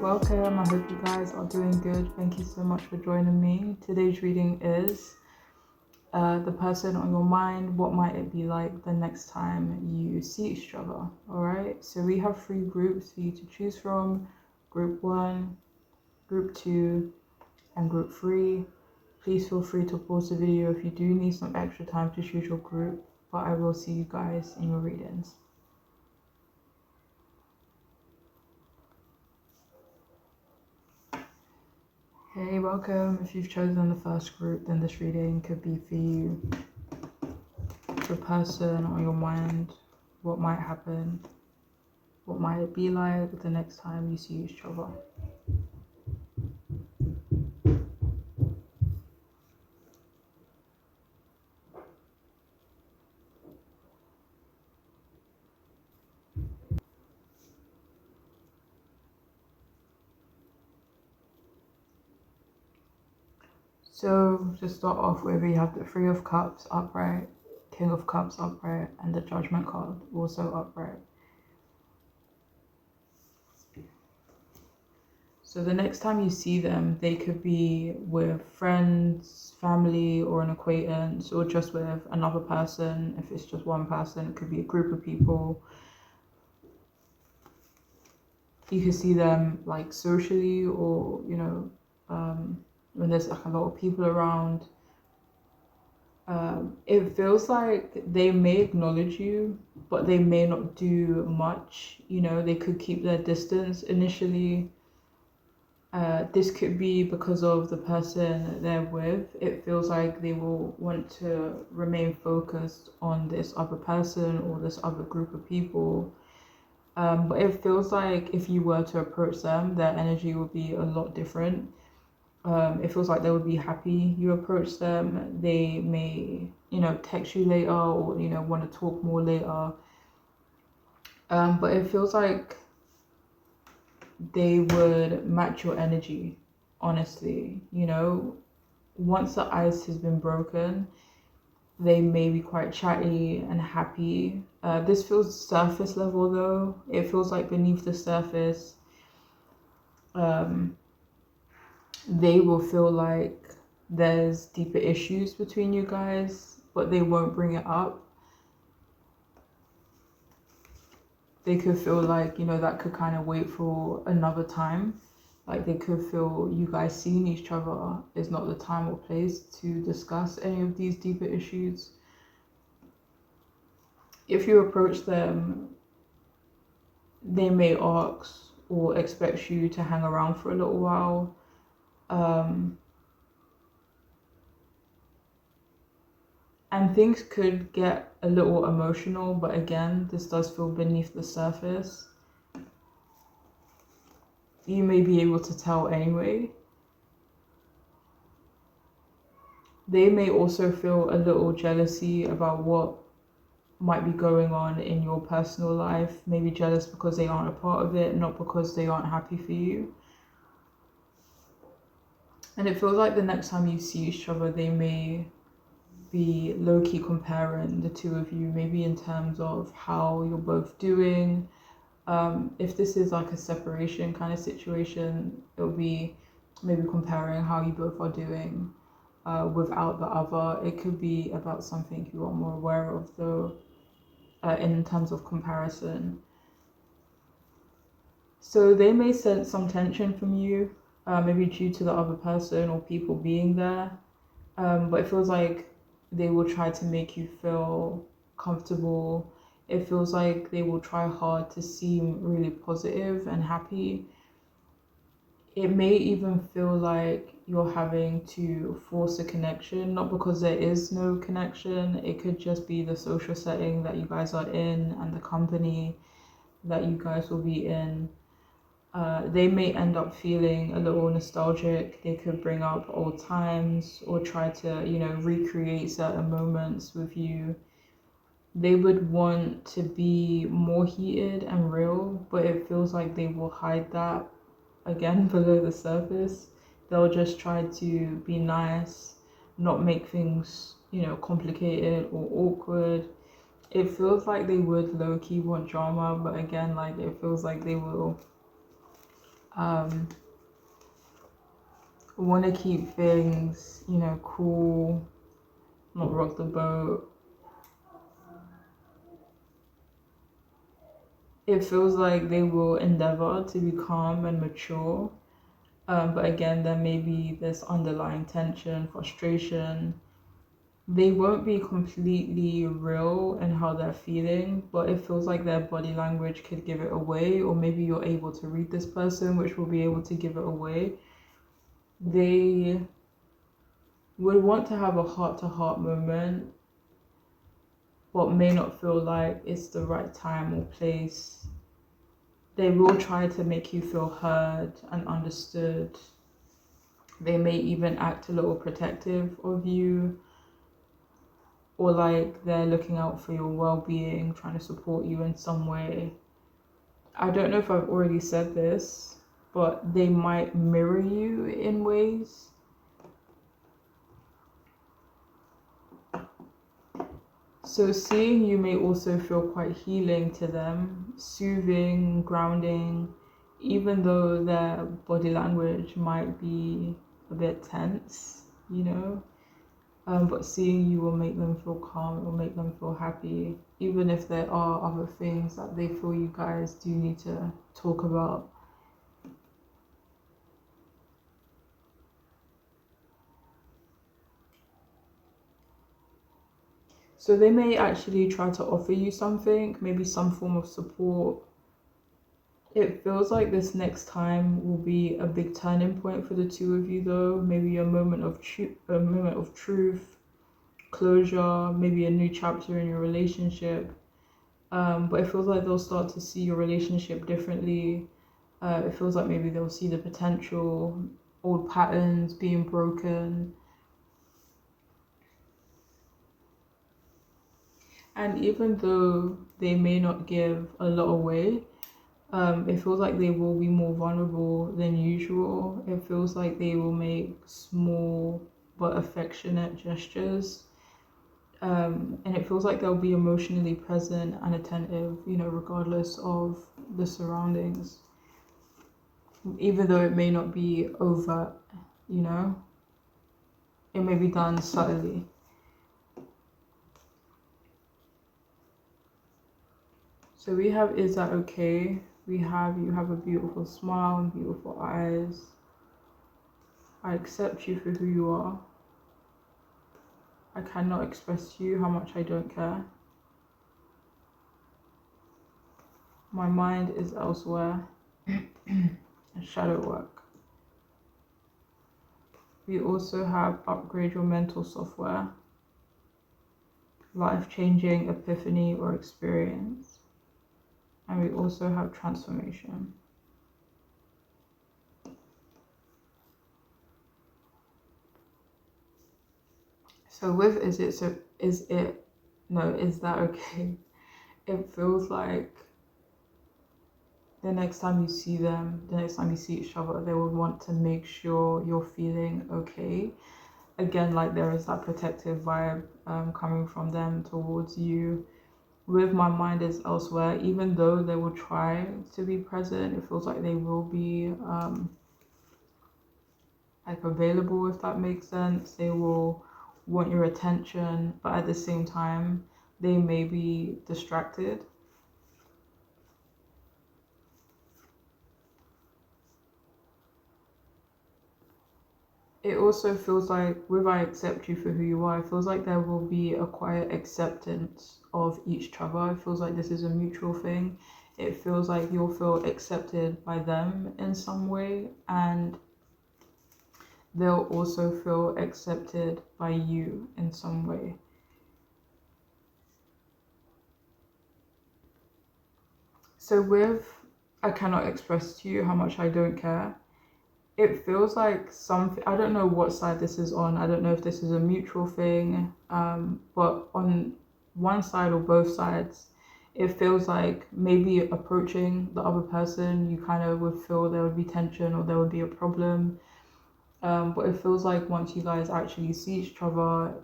welcome. I hope you guys are doing good. Thank you so much for joining me. Today's reading is the person on your mind. What might it be like the next time you see each other? Alright, so we have 3 groups for you to choose from: group 1, group 2, and group 3. Please feel free to pause the video if you do need some extra time to choose your group, but I will see you guys in your readings. Hey, welcome. If you've chosen the first group, then this reading could be for you. The person on your mind, what might happen, what might it be like the next time you see each other. So to start off with, we have the 3 of Cups upright, King of Cups upright, and the Judgment card also upright. So the next time you see them, they could be with friends, family, or an acquaintance, or just with another person. If it's just one person, it could be a group of people. You can see them like socially, or when there's like a lot of people around. It feels like they may acknowledge you, but they may not do much. They could keep their distance initially. This could be because of the person they're with. It feels like they will want to remain focused on this other person or this other group of people. But it feels like if you were to approach them, their energy would be a lot different. It feels like they would be happy you approach them. They may, text you later or, want to talk more later. But it feels like they would match your energy, honestly. Once the ice has been broken, they may be quite chatty and happy. This feels surface level though. It feels like beneath the surface, they will feel like there's deeper issues between you guys, but they won't bring it up. They could feel like, that could kind of wait for another time. Like they could feel you guys seeing each other is not the time or place to discuss any of these deeper issues. If you approach them, they may ask or expect you to hang around for a little while. And things could get a little emotional, but again, this does feel beneath the surface. You may be able to tell anyway. They may also feel a little jealousy about what might be going on in your personal life. Maybe jealous because they aren't a part of it, not because they aren't happy for you. And it feels like the next time you see each other, they may be low-key comparing the two of you, maybe in terms of how you're both doing. If this is like a separation kind of situation, it'll be maybe comparing how you both are doing without the other. It could be about something you are more aware of though, in terms of comparison. So they may sense some tension from you, maybe due to the other person or people being there, but it feels like they will try to make you feel comfortable. It feels like they will try hard to seem really positive and happy. It may even feel like you're having to force a connection, not because there is no connection. It could just be the social setting that you guys are in and the company that you guys will be in. They may end up feeling a little nostalgic. They could bring up old times or try to, recreate certain moments with you. They would want to be more heated and real, but it feels like they will hide that again below the surface. They'll just try to be nice, not make things, complicated or awkward. It feels like they would low-key want drama, but again, like it feels like they will um, want to keep things, cool, not rock the boat. It feels like they will endeavor to be calm and mature. But again, there may be this underlying tension, frustration. They won't be completely real in how they're feeling, but it feels like their body language could give it away, or maybe you're able to read this person, which will be able to give it away. They would want to have a heart-to-heart moment, but may not feel like it's the right time or place. They will try to make you feel heard and understood. They may even act a little protective of you, or like they're looking out for your well-being, trying to support you in some way. I don't know if I've already said this, but they might mirror you in ways. So seeing you may also feel quite healing to them, soothing, grounding, even though their body language might be a bit tense, but seeing you will make them feel calm, it will make them feel happy, even if there are other things that they feel you guys do need to talk about. So they may actually try to offer you something, maybe some form of support. It feels like this next time will be a big turning point for the two of you, though. Maybe a moment of truth, closure, maybe a new chapter in your relationship. But it feels like they'll start to see your relationship differently. It feels like maybe they'll see the potential, old patterns being broken. And even though they may not give a lot away, it feels like they will be more vulnerable than usual. It feels like they will make small but affectionate gestures. And it feels like they'll be emotionally present and attentive, regardless of the surroundings. Even though it may not be overt, it may be done subtly. So we have, is that okay? We have, you have a beautiful smile and beautiful eyes. I accept you for who you are. I cannot express to you how much I don't care. My mind is elsewhere. Shadow work. We also have upgrade your mental software, life-changing epiphany or experience. And we also have transformation. So with is that okay? It feels like the next time you see them, the next time you see each other, they would want to make sure you're feeling okay. Again, like there is that protective vibe coming from them towards you. With my mind is elsewhere, even though they will try to be present, it feels like they will be like available, if that makes sense. They will want your attention, but at the same time, they may be distracted. It also feels like, with I accept you for who you are, it feels like there will be a quiet acceptance of each other. It feels like this is a mutual thing. It feels like you'll feel accepted by them in some way, and they'll also feel accepted by you in some way. So with I cannot express to you how much I don't care, it feels like something, I don't know what side this is on. I don't know if this is a mutual thing, but on one side or both sides, it feels like maybe approaching the other person, you kind of would feel there would be tension or there would be a problem. But it feels like once you guys actually see each other,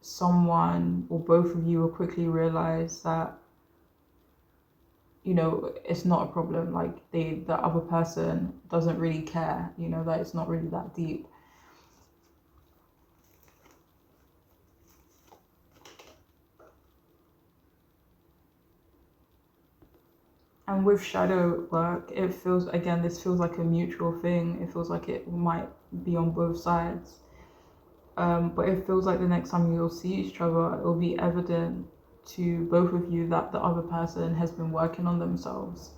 someone or both of you will quickly realize that it's not a problem. Like the other person doesn't really care, that it's not really that deep. And with shadow work, it feels, again, this feels like a mutual thing. It feels like it might be on both sides. But it feels like the next time you'll see each other, it will be evident to both of you that the other person has been working on themselves.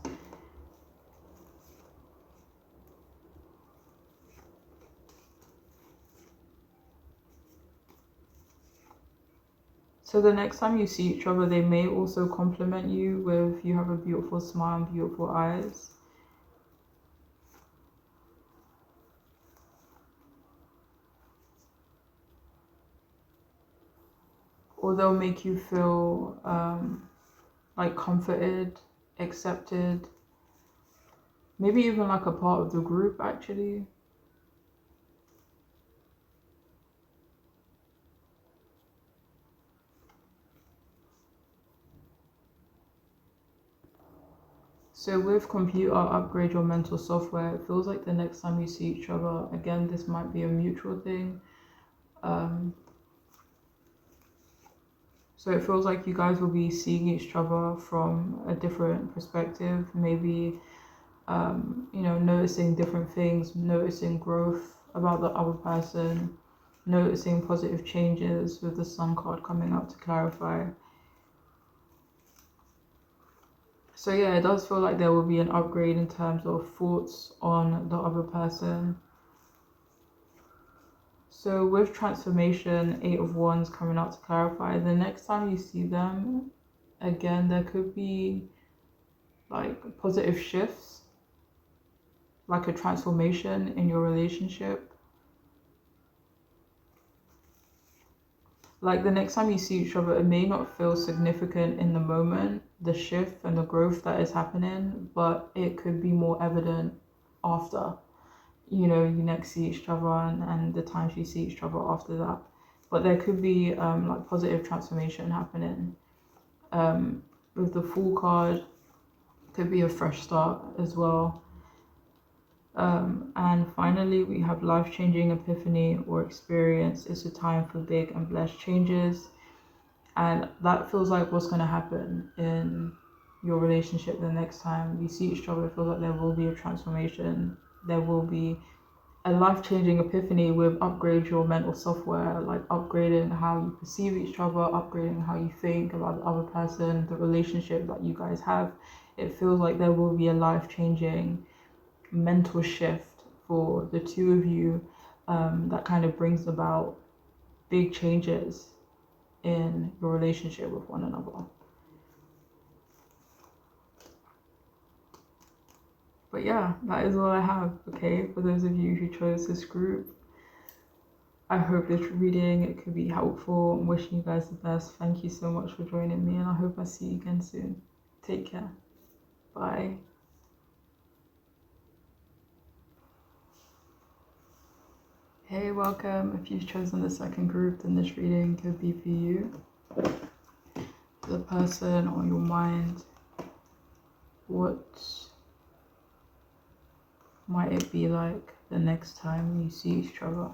So the next time you see each other, they may also compliment you with, you have a beautiful smile and beautiful eyes. Or they'll make you feel like comforted, accepted, maybe even like a part of the group, actually. So with computer, upgrade your mental software. It feels like the next time you see each other, again, this might be a mutual thing. So it feels like you guys will be seeing each other from a different perspective, maybe, noticing different things, noticing growth about the other person, noticing positive changes with the Sun card coming up to clarify. So yeah, it does feel like there will be an upgrade in terms of thoughts on the other person. So with transformation, 8 of Wands coming out to clarify, the next time you see them, again, there could be like positive shifts, like a transformation in your relationship. Like the next time you see each other, it may not feel significant in the moment, the shift and the growth that is happening, but it could be more evident after, you next see each other and the times you see each other after that. But there could be like positive transformation happening. With the Fool card, could be a fresh start as well. And finally, we have life-changing epiphany or experience. It's a time for big and blessed changes. And that feels like what's going to happen in your relationship the next time you see each other. It feels like there will be a transformation. There will be a life-changing epiphany with upgrade your mental software, like upgrading how you perceive each other, upgrading how you think about the other person, the relationship that you guys have. It feels like there will be a life-changing mental shift for the two of you, that kind of brings about big changes in your relationship with one another. But yeah, that is all I have, okay? For those of you who chose this group, I hope this reading, it could be helpful. I'm wishing you guys the best. Thank you so much for joining me, and I hope I see you again soon. Take care. Bye. Hey, welcome. If you've chosen the second group, then this reading could be for you. The person on your mind. What might it be like the next time you see each other?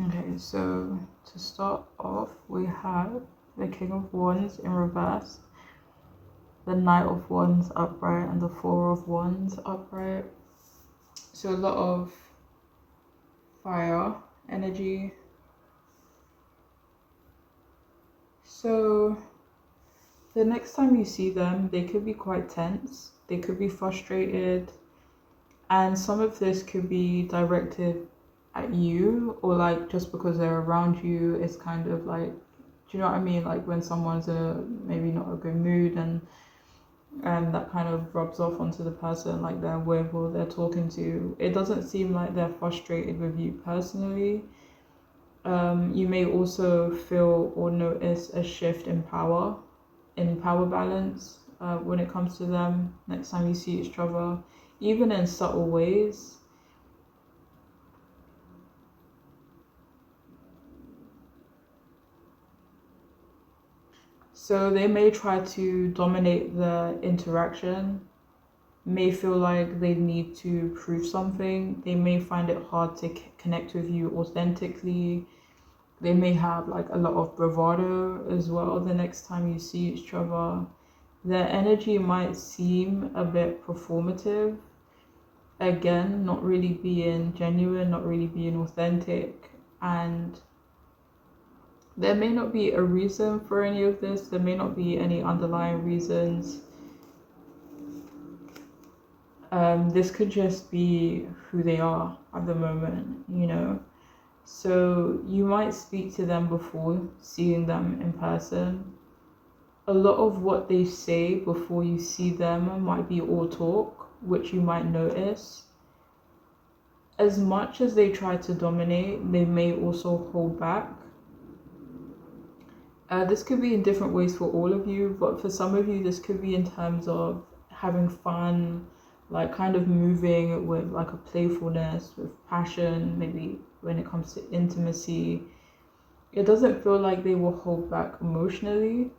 Okay, so to start off, we have the King of Wands in reverse, the Knight of Wands upright, and the Four of Wands upright. So a lot of fire energy. So the next time you see them, they could be quite tense, they could be frustrated, and some of this could be directed at you, or like just because they're around you, it's kind of like, do you know what I mean? Like when someone's in a maybe not a good mood, and that kind of rubs off onto the person like they're with or they're talking to. It doesn't seem like they're frustrated with you personally. You may also feel or notice a shift in power balance when it comes to them next time you see each other. even in subtle ways. So they may try to dominate the interaction, may feel like they need to prove something. They may find it hard to connect with you authentically. They may have like a lot of bravado as well the next time you see each other. Their energy might seem a bit performative. Again, not really being genuine, not really being authentic. And there may not be a reason for any of this. There may not be any underlying reasons. This could just be who they are at the moment, you know. So you might speak to them before seeing them in person. A lot of what they say before you see them might be all talk, which you might notice. As much as they try to dominate, they may also hold back. This could be in different ways for all of you, but for some of you, this could be in terms of having fun, like kind of moving with like a playfulness, with passion, maybe when it comes to intimacy. It doesn't feel like they will hold back emotionally.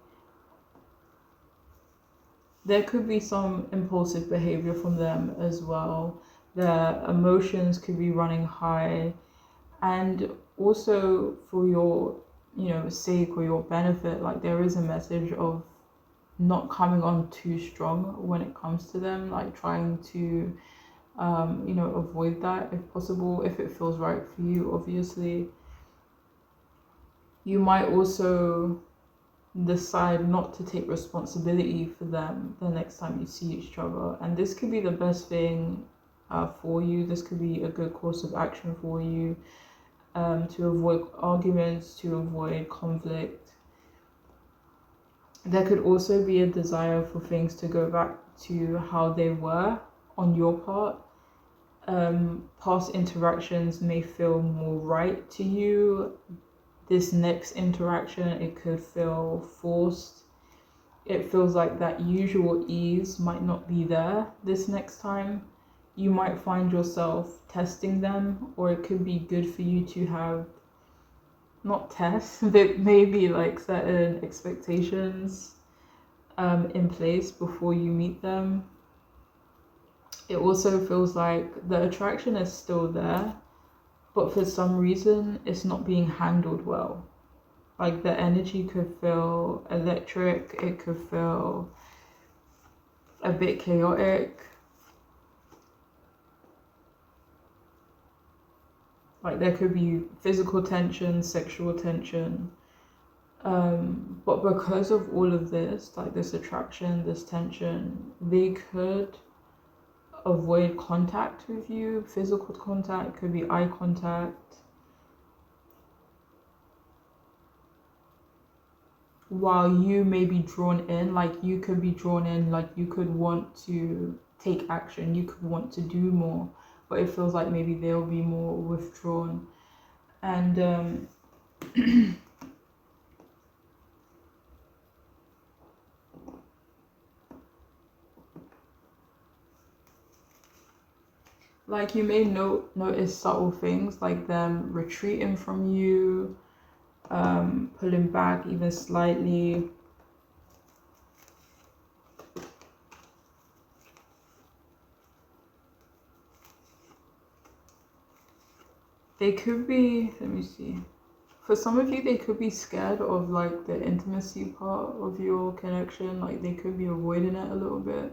There could be some impulsive behavior from them as well. Their emotions could be running high, and also for your sake or your benefit, like there is a message of not coming on too strong when it comes to them, like trying to avoid that if possible, if it feels right for you. Obviously, you might also decide not to take responsibility for them the next time you see each other, and this could be the best thing for you. This could be a good course of action for you, to avoid arguments, to avoid conflict. There could also be a desire for things to go back to how they were on your part. Past interactions may feel more right to you. This next interaction, it could feel forced. It feels like that usual ease might not be there this next time. You might find yourself testing them, or it could be good for you to have, not tests, but maybe like certain expectations in place before you meet them. It also feels like the attraction is still there, but for some reason it's not being handled well. Like the energy could feel electric, it could feel a bit chaotic. Like there could be physical tension, sexual tension. But because of all of this, like this attraction, this tension, they could avoid contact with you. Physical contact could be eye contact. While you may be drawn in, like you could be drawn in, like you could want to take action, you could want to do more, but it feels like maybe they'll be more withdrawn. And like you may notice subtle things like them retreating from you, pulling back even slightly. They could be, let me see. For some of you, they could be scared of like the intimacy part of your connection. Like they could be avoiding it a little bit.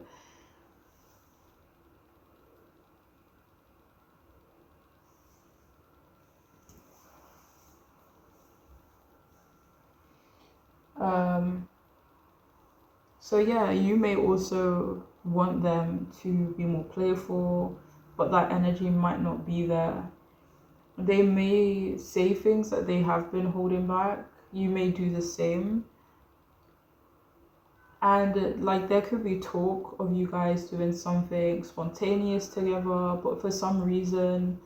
So yeah, you may also want them to be more playful, but that energy might not be there. They may say things that they have been holding back. You may do the same. And like there could be talk of you guys doing something spontaneous together, but for some reason,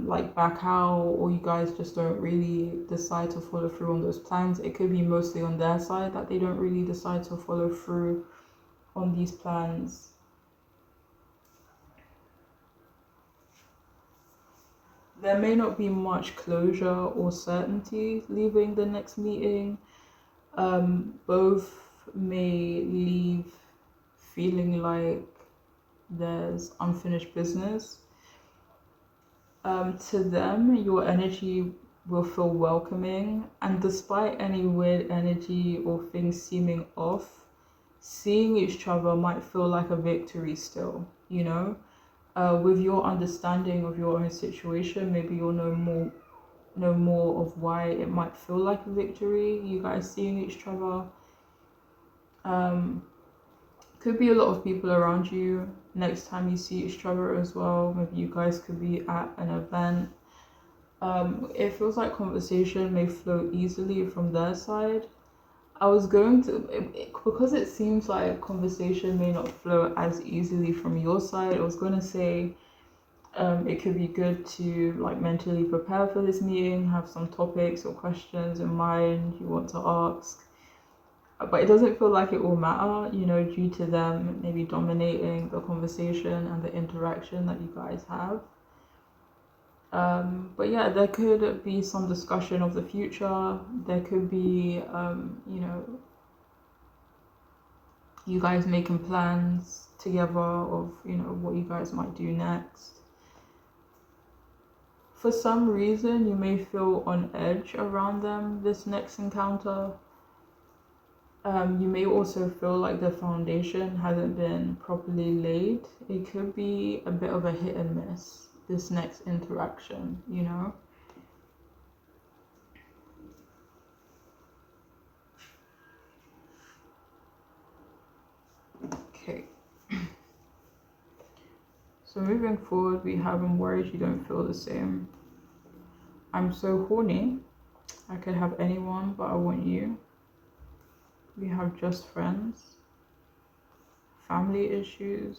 like back out, or you guys just don't really decide to follow through on those plans. It could be mostly on their side that they don't really decide to follow through on these plans. there may not be much closure or certainty leaving the next meeting. Both may leave feeling like there's unfinished business. To them, your energy will feel welcoming, and despite any weird energy or things seeming off, seeing each other might feel like a victory still, you know? With your understanding of your own situation, maybe you'll know more of why it might feel like a victory, you guys seeing each other. Could be a lot of people around you next time you see each other as well. Maybe you guys could be at an event. It feels like conversation may flow easily from their side. I was going to, because it seems like conversation may not flow as easily from your side, I was going to say it could be good to like mentally prepare for this meeting, have some topics or questions in mind you want to ask. But it doesn't feel like it will matter, you know, due to them maybe dominating the conversation and the interaction that you guys have. But yeah, there could be some discussion of the future. There could be, you know, you guys making plans together of, you know, what you guys might do next. For some reason, you may feel on edge around them this next encounter. You may also feel like the foundation hasn't been properly laid. It could be a bit of a hit and miss, this next interaction, you know? Okay. So moving forward, we have I'm worried you don't feel the same. I'm so horny. I could have anyone, but I want you. We have just friends. Family issues.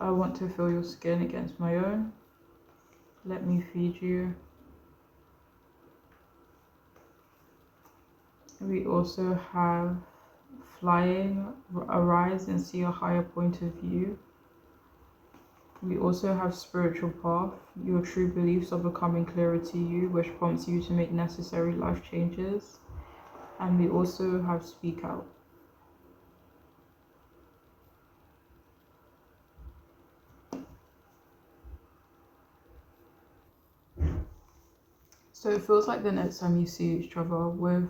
I want to feel your skin against my own. Let me feed you. We also have flying, arise and see a higher point of view. We also have spiritual path. Your true beliefs are becoming clearer to you, which prompts you to make necessary life changes. And we also have speak out. So it feels like the next time you see each other with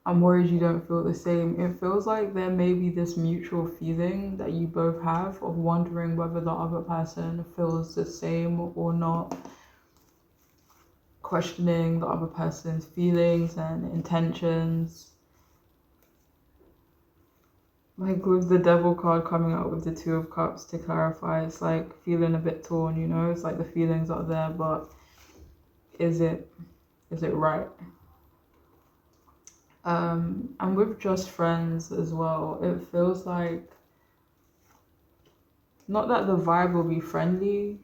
I'm worried you don't feel the same. It feels like there may be this mutual feeling that you both have of wondering whether the other person feels the same or not. Questioning the other person's feelings and intentions. Like with the devil card coming out with the 2 of cups to clarify, it's like feeling a bit torn, you know? It's like the feelings are there, but is it right? And with just friends as well, it feels like not that the vibe will be friendly,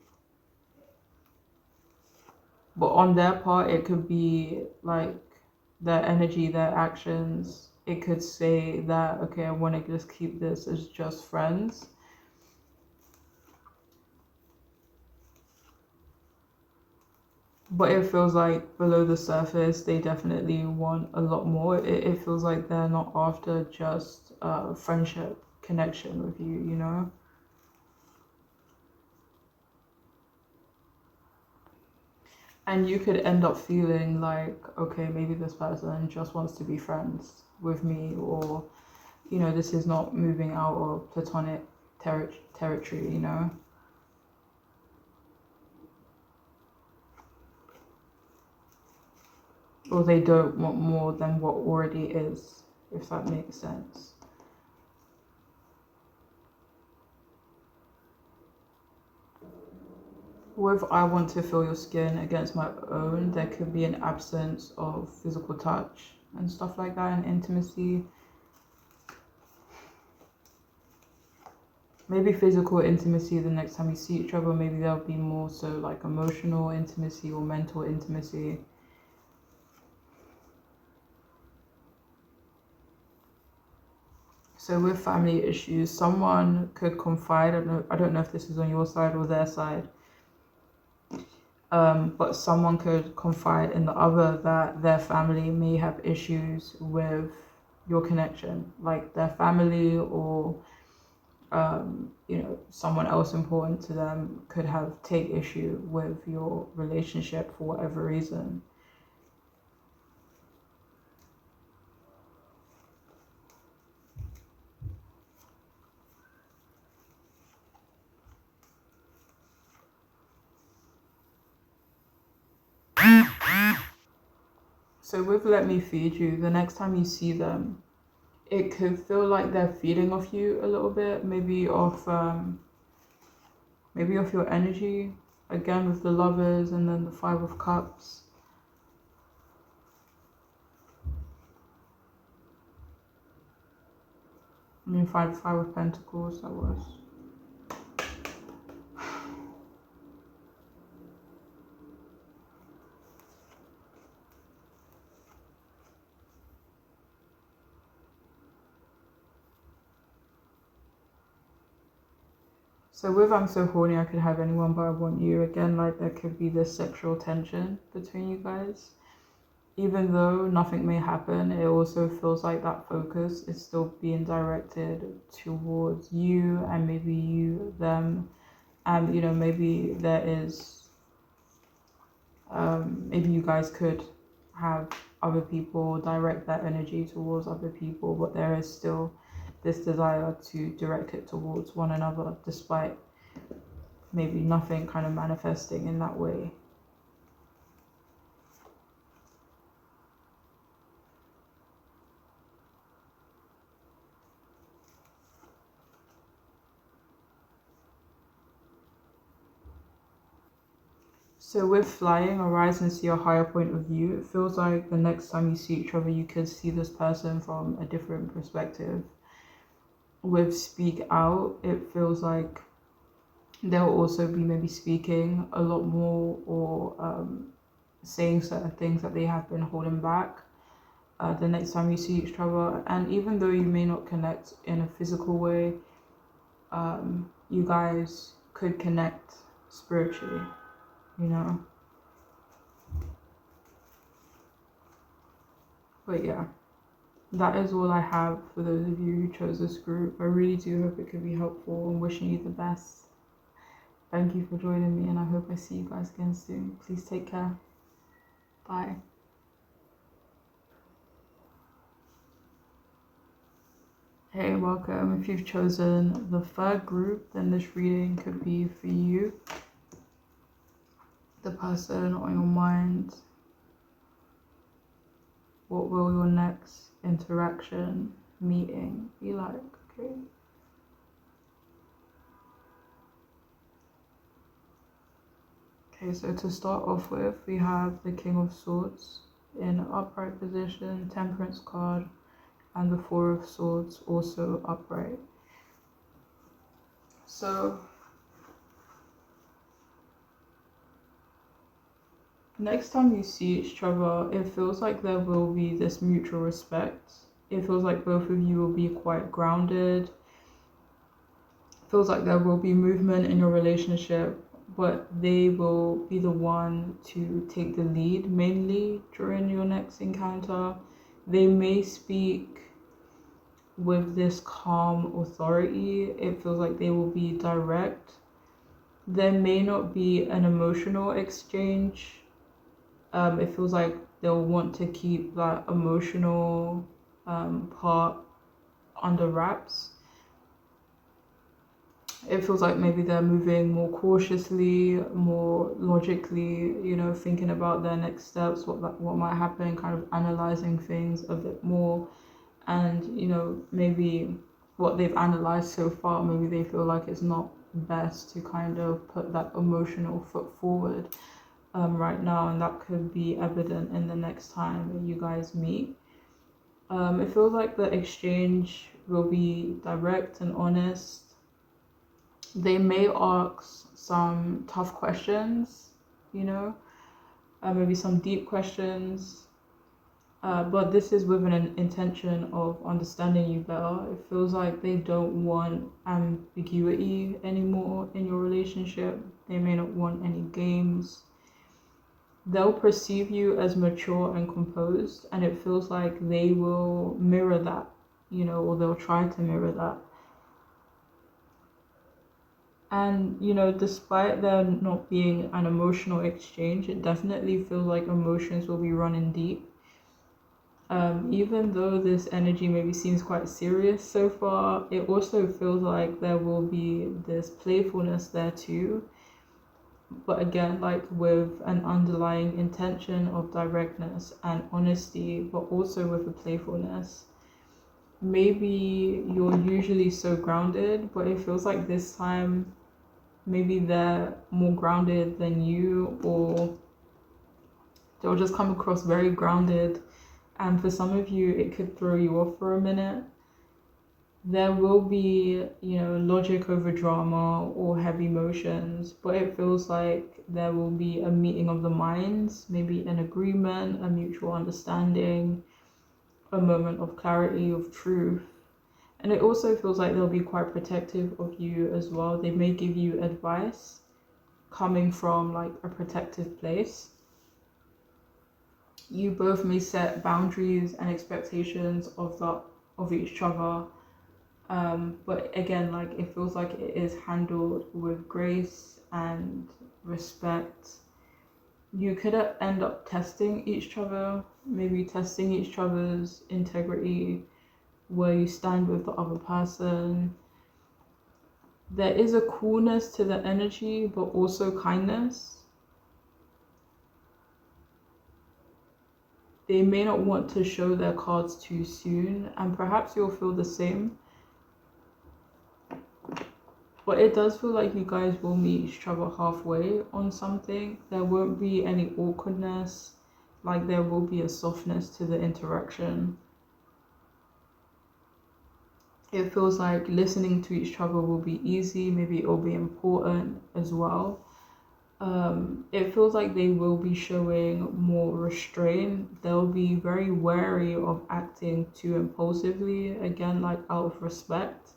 but on their part it could be like their energy, their actions, it could say that okay, I want to just keep this as just friends. But it feels like below the surface, they definitely want a lot more. It feels like they're not after just friendship, connection with you, you know? And you could end up feeling like, okay, maybe this person just wants to be friends with me, or, you know, this is not moving out of platonic territory, you know? Or they don't want more than what already is, if that makes sense. With I want to feel your skin against my own, there could be an absence of physical touch and stuff like that, and intimacy. Maybe physical intimacy the next time you see each other, maybe there'll be more so like emotional intimacy or mental intimacy. So with family issues, someone could confide. I don't know if this is on your side or their side. But someone could confide in the other that their family may have issues with your connection, like their family or someone else important to them could have take issue with your relationship for whatever reason. So with Let Me Feed You, the next time you see them, it could feel like they're feeding off you a little bit, maybe off your energy, again with the Lovers and then the Five of Cups. I mean, five of Pentacles, that was. So with I'm so horny I could have anyone but I want you, again, like there could be this sexual tension between you guys. Even though nothing may happen, it also feels like that focus is still being directed towards you and maybe you, them. And, maybe there is, maybe you guys could have other people direct that energy towards other people, but there is still this desire to direct it towards one another, despite maybe nothing kind of manifesting in that way. So with flying, arise and see a higher point of view. It feels like the next time you see each other, you could see this person from a different perspective. With speak out, it feels like they'll also be maybe speaking a lot more or saying certain things that they have been holding back the next time you see each other. And even though you may not connect in a physical way, you guys could connect spiritually, But yeah, that is all I have for those of you who chose this group. I really do hope it could be helpful and wishing you the best. Thank you for joining me, and I hope I see you guys again soon. Please take care. Bye. Hey, welcome. If you've chosen the third group, then this reading could be for you, the person on your mind. What will your next interaction, meeting be like? Okay. Okay, so to start off with, we have the King of Swords in upright position, Temperance card, and the Four of Swords also upright. So next time you see each other, it feels like there will be this mutual respect. It feels like both of you will be quite grounded. It feels like there will be movement in your relationship, but they will be the one to take the lead mainly during your next encounter. They may speak with this calm authority. It feels like they will be direct. There may not be an emotional exchange. It feels like they'll want to keep that emotional part under wraps. It feels like maybe they're moving more cautiously, more logically, thinking about their next steps, what might happen, kind of analyzing things a bit more. And, maybe what they've analyzed so far, maybe they feel like it's not best to kind of put that emotional foot forward right now, and that could be evident in the next time that you guys meet. It feels like the exchange will be direct and honest. They may ask some tough questions, maybe some deep questions. But this is with an intention of understanding you better. It feels like they don't want ambiguity anymore in your relationship. They may not want any games. They'll perceive you as mature and composed, and it feels like they will mirror that, or they'll try to mirror that. And, despite there not being an emotional exchange, it definitely feels like emotions will be running deep. Even though this energy maybe seems quite serious so far, it also feels like there will be this playfulness there too. But again, like with an underlying intention of directness and honesty, but also with a playfulness. Maybe you're usually so grounded, but it feels like this time maybe they're more grounded than you, or they'll just come across very grounded. And for some of you, it could throw you off for a minute. There will be, logic over drama or heavy emotions, but it feels like there will be a meeting of the minds, maybe an agreement, a mutual understanding, a moment of clarity, of truth. And it also feels like they'll be quite protective of you as well. They may give you advice coming from like a protective place. You both may set boundaries and expectations of each other. But again, like it feels like it is handled with grace and respect. You could end up testing each other, maybe testing each other's integrity, where you stand with the other person. There is a coolness to the energy, but also kindness. They may not want to show their cards too soon, and perhaps you'll feel the same. But it does feel like you guys will meet each other halfway on something. There won't be any awkwardness, like there will be a softness to the interaction. It feels like listening to each other will be easy, maybe it will be important as well. It feels like they will be showing more restraint. They'll be very wary of acting too impulsively, again, like out of respect.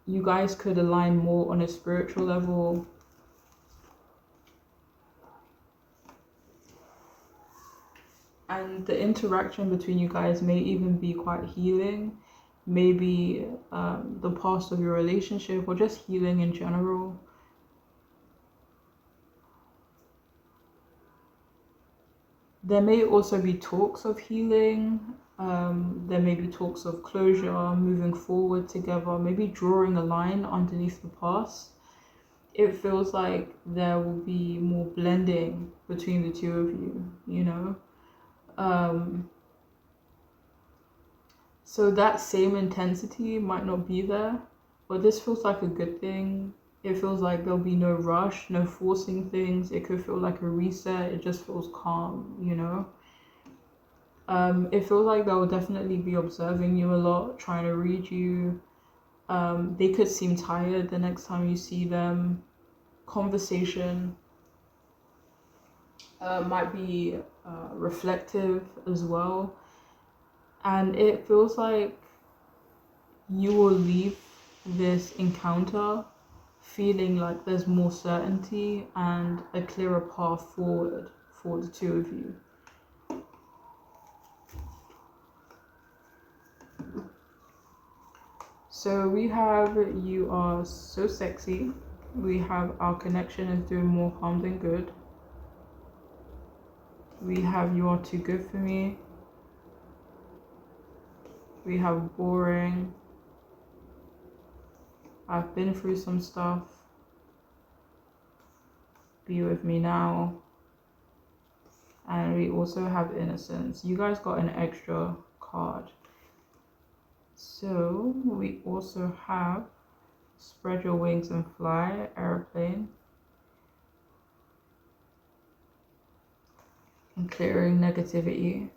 You guys could align more on a spiritual level. And the interaction between you guys may even be quite healing. Maybe the past of your relationship, or just healing in general. There may also be talks of healing. There may be talks of closure, moving forward together, maybe drawing a line underneath the past. It feels like there will be more blending between the two of you, So that same intensity might not be there, but this feels like a good thing. It feels like there'll be no rush, no forcing things. It could feel like a reset. It just feels calm. It feels like they'll definitely be observing you a lot, trying to read you. They could seem tired the next time you see them. Conversation might be reflective as well. And it feels like you will leave this encounter feeling like there's more certainty and a clearer path forward for the two of you. So we have you are so sexy. We have our connection is doing more harm than good. We have you are too good for me. We have boring. I've been through some stuff. Be with me now. And we also have innocence. You guys got an extra card. So we also have spread your wings and fly, airplane. And clearing negativity.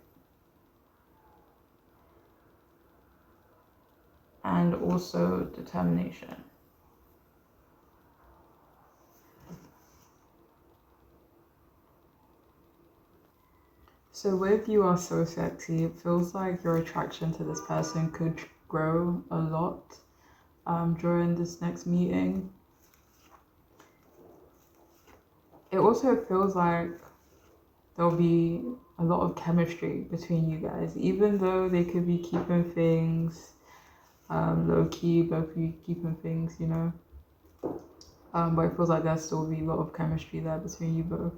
And also determination. So with you are so sexy, it feels like your attraction to this person could grow a lot during this next meeting. It also feels like there'll be a lot of chemistry between you guys, even though they could be keeping things low key, both of you keeping things, you know. But it feels like there'll still be a lot of chemistry there between you both.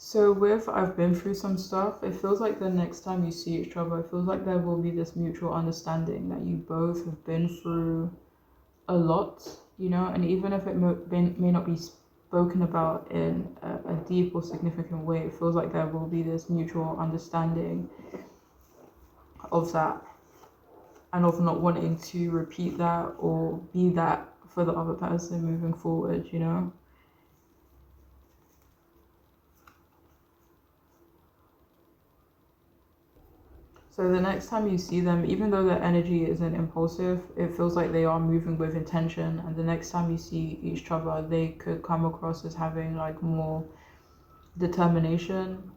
So with I've been through some stuff, it feels like the next time you see each other, it feels like there will be this mutual understanding that you both have been through a lot, you know, and even if it may not be spoken about in a deep or significant way, it feels like there will be this mutual understanding of that and of not wanting to repeat that or be that for the other person moving forward, you know. So the next time you see them, even though their energy isn't impulsive, it feels like they are moving with intention. And the next time you see each other, they could come across as having like more determination.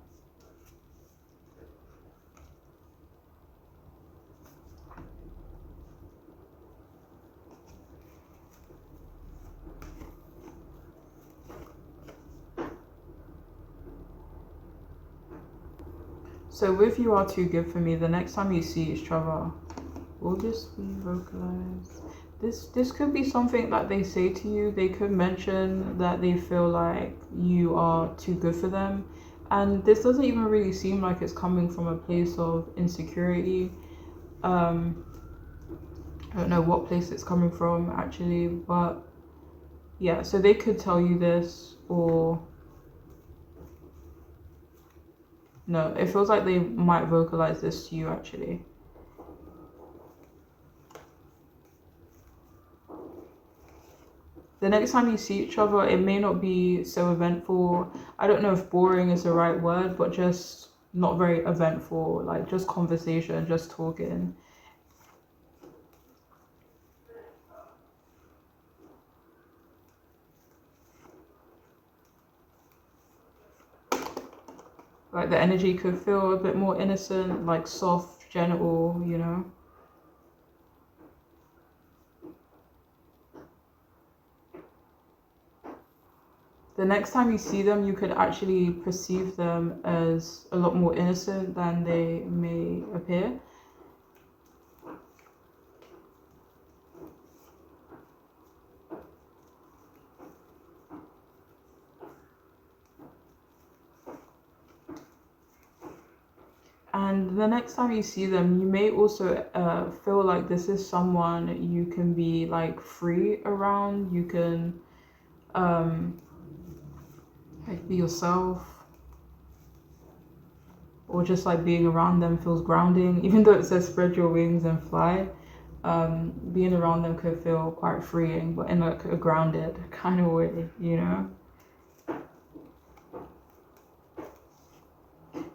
So with you are too good for me, the next time you see each other, we'll just vocalize. This could be something that they say to you. They could mention that they feel like you are too good for them. And this doesn't even really seem like it's coming from a place of insecurity. Um, I don't know what place it's coming from actually, but yeah, so they could tell you this, or no, it feels like they might vocalize this to you actually. The next time you see each other, it may not be so eventful. I don't know if boring is the right word, but just not very eventful, like just conversation, just talking. Like the energy could feel a bit more innocent, like soft, gentle, you know. The next time you see them, you could actually perceive them as a lot more innocent than they may appear. And the next time you see them, you may also feel like this is someone you can be like free around. You can um, like be yourself, or just like being around them feels grounding. Even though it says spread your wings and fly, being around them could feel quite freeing, but in like a grounded kind of way, you know.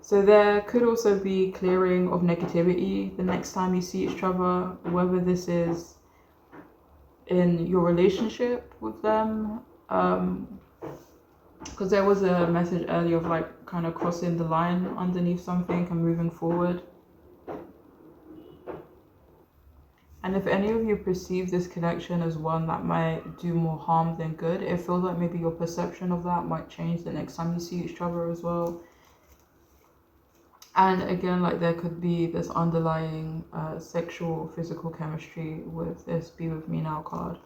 So there could also be clearing of negativity the next time you see each other, whether this is in your relationship with them. Because there was a message earlier of like kind of crossing the line underneath something and moving forward. And if any of you perceive this connection as one that might do more harm than good, it feels like maybe your perception of that might change the next time you see each other as well. And again, like there could be this underlying sexual, physical chemistry with this Be With Me Now card.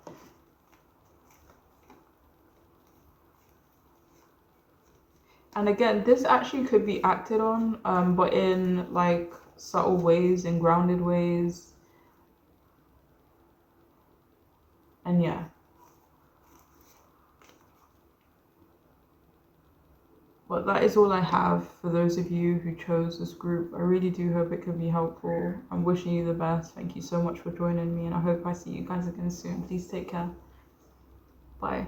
And again, this actually could be acted on, but in like subtle ways, in grounded ways. And yeah. But that is all I have for those of you who chose this group. I really do hope it can be helpful. I'm wishing you the best. Thank you so much for joining me, and I hope I see you guys again soon. Please take care. Bye.